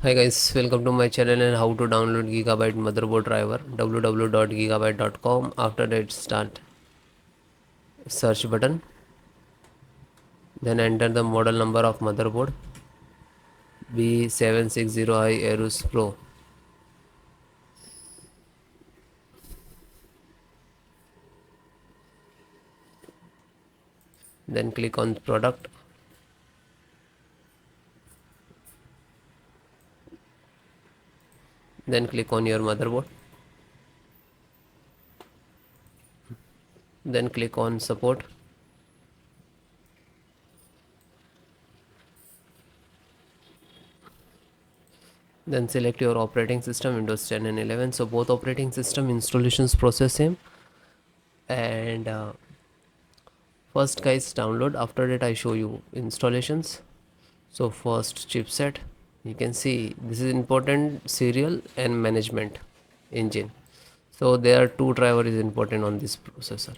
Hi guys, welcome to my channel and how to download Gigabyte motherboard driver www.gigabyte.com. After that start search button, then enter the model number of motherboard B760I AORUS Pro. Then click on product, then click on your motherboard, then click on support, then select your operating system Windows 10 and 11. So both operating system installations process same. And first guys download, after that I show you installations. So first chipset, you can see this is important serial and management engine. So there are two driver is important on this processor.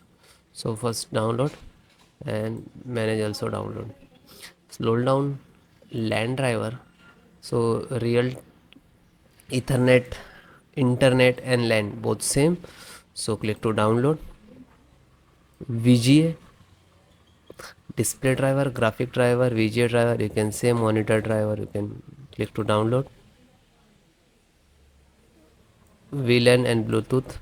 So first download and manage also download. Slow down LAN driver. So real Ethernet, internet and LAN both same. So click to download. VGA, display driver, graphic driver, VGA driver, you can say monitor driver, you can click to download. VLAN and Bluetooth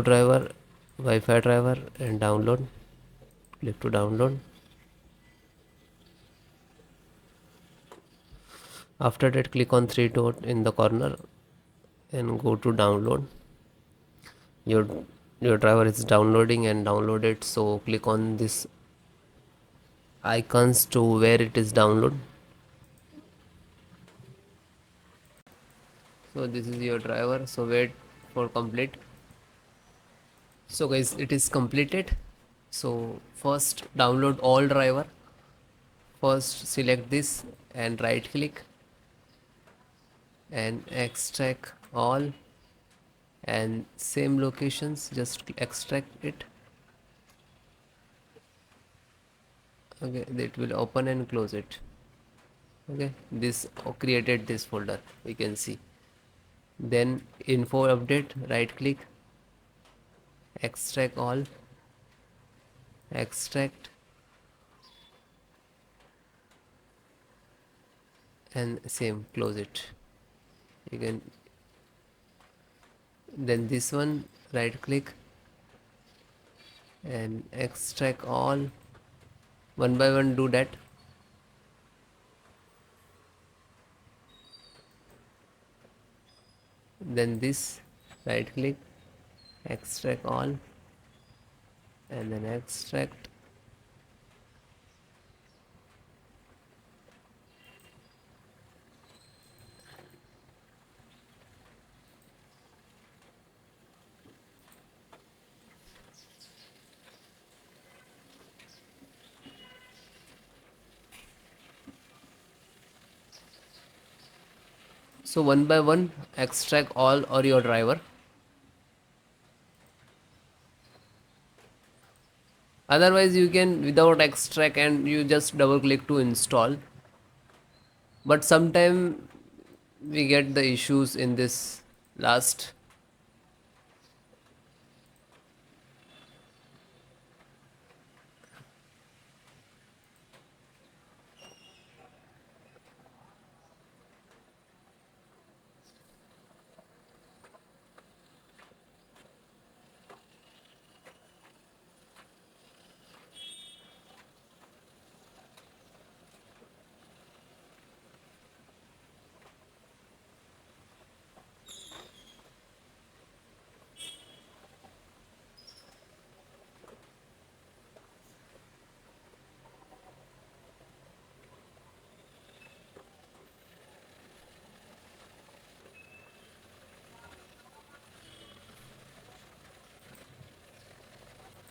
driver, Wi-Fi driver and download. Click to download. After that click on three dot in the corner and go to download. Your your driver is downloading and downloaded, so click on this icons to where it is download. So this is your driver, so wait for complete. So guys, it is completed. So first download all driver. First select this and right click and extract all, and same locations just extract it. Okay, it will open and close it. Okay, this created this folder, we can see. Then info update, right click, extract all, extract, and same close it. You can, then this one right click and extract all, one by one do that. Then this right click, extract all, and then extract. So one by one extract all or your driver. Otherwise you can without extract and you just double click to install. But sometime we get the issues in this last.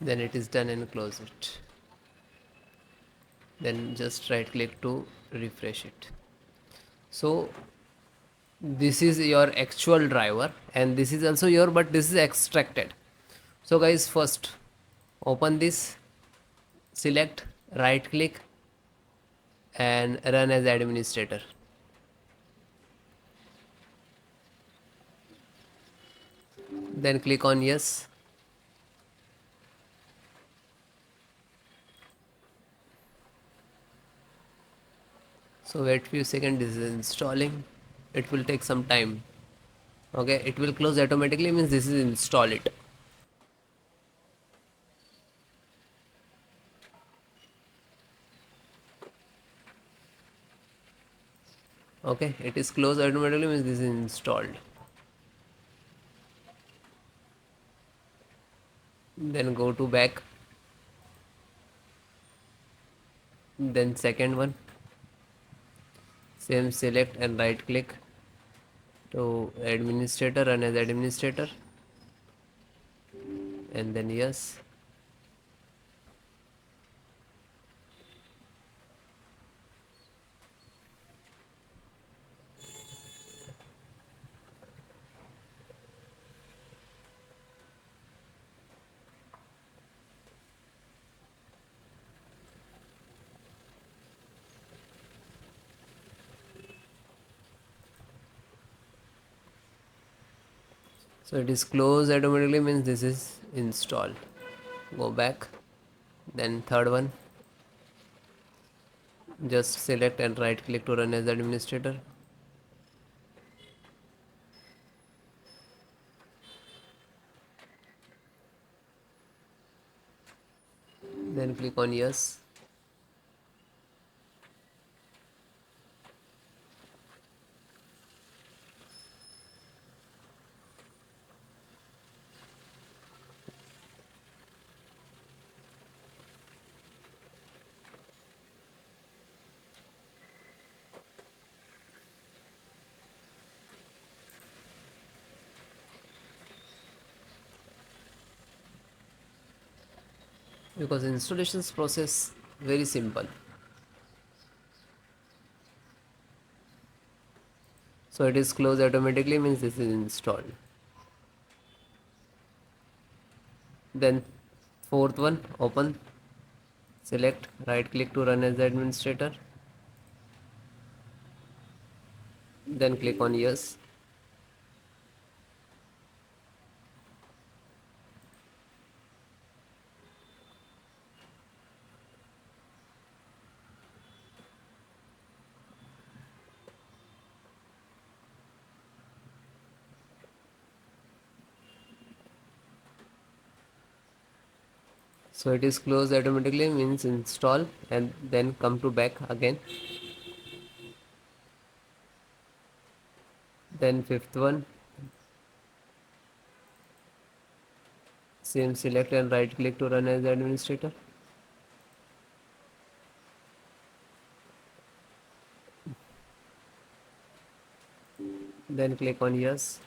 Then it is done and close it. Then just right click to refresh it. So this is your actual driver and this is also your, but this is extracted. So guys, first open this, select, right click and run as administrator. then click on yes. So wait few seconds, this is installing. It will take some time. Okay, it will close automatically, means this is install it. Okay, it is closed automatically, means this is installed. Then go to back, then second one, same, select and right click to administrator, run as administrator, and then yes. So it is closed automatically, means this is installed. Go back, then third one, just select and right click to run as administrator, then click on yes. Because installations process very simple. So it is closed automatically, means this is installed. Then fourth one, open, select, right click to run as administrator, then click on yes. So it is closed automatically, means install, and then come to back again. Then fifth one, same, select and right click to run as administrator, then click on yes.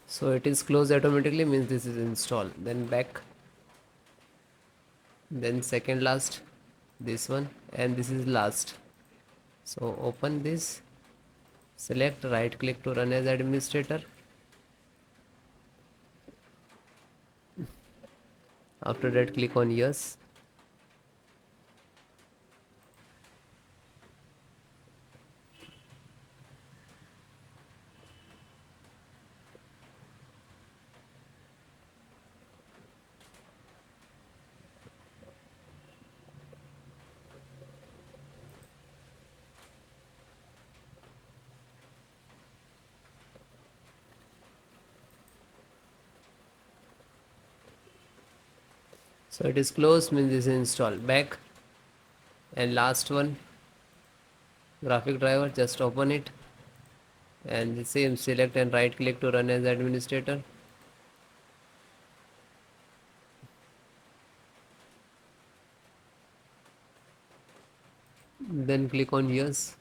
So it is closed automatically, means this is installed. Then back, then second last, this one, and this is last. So open this, select, right click to run as administrator, after that click on yes. So it is closed, means this is installed. Back, and last one, graphic driver, just open it, And the same, select and right click to run as administrator. Then click on yes.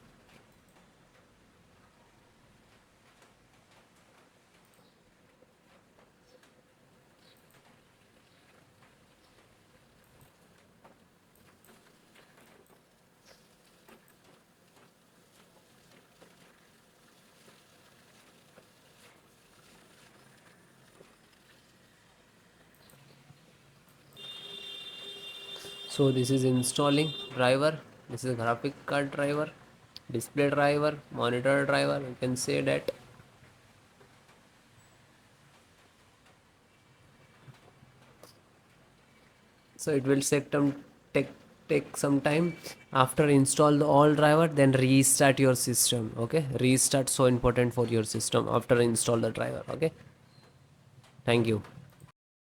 So this is installing driver. This is graphic card driver, display driver, monitor driver, you can say that. So it will take take some time. After install the all driver, then restart your system. Okay, restart so important for your system after install the driver. Okay, thank you.